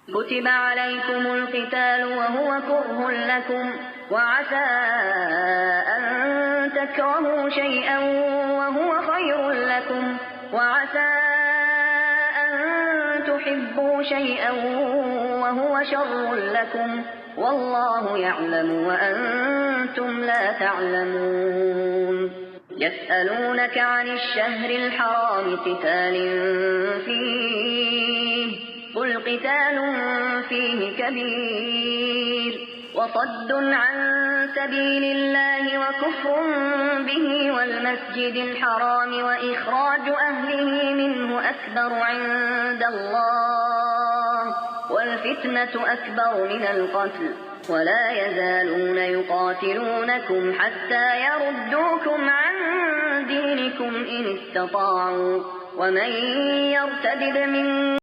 كتب عليكم القتال وهو كره لكم وعسى أن تكرهوا شيئا وهو خير لكم وعسى أن تحبوا شيئا وهو شر لكم والله يعلم وأنتم لا تعلمون. يسألونك عن الشهر الحرام قتال فيه قل قتال فيه كبير وصد عن سبيل الله وكفر به والمسجد الحرام وإخراج أهله منه أكبر عند الله والفتنة أكبر من القتل ولا يزالون يقاتلونكم حتى يردوكم عن دينكم إن استطاعوا ومن يرتد منكم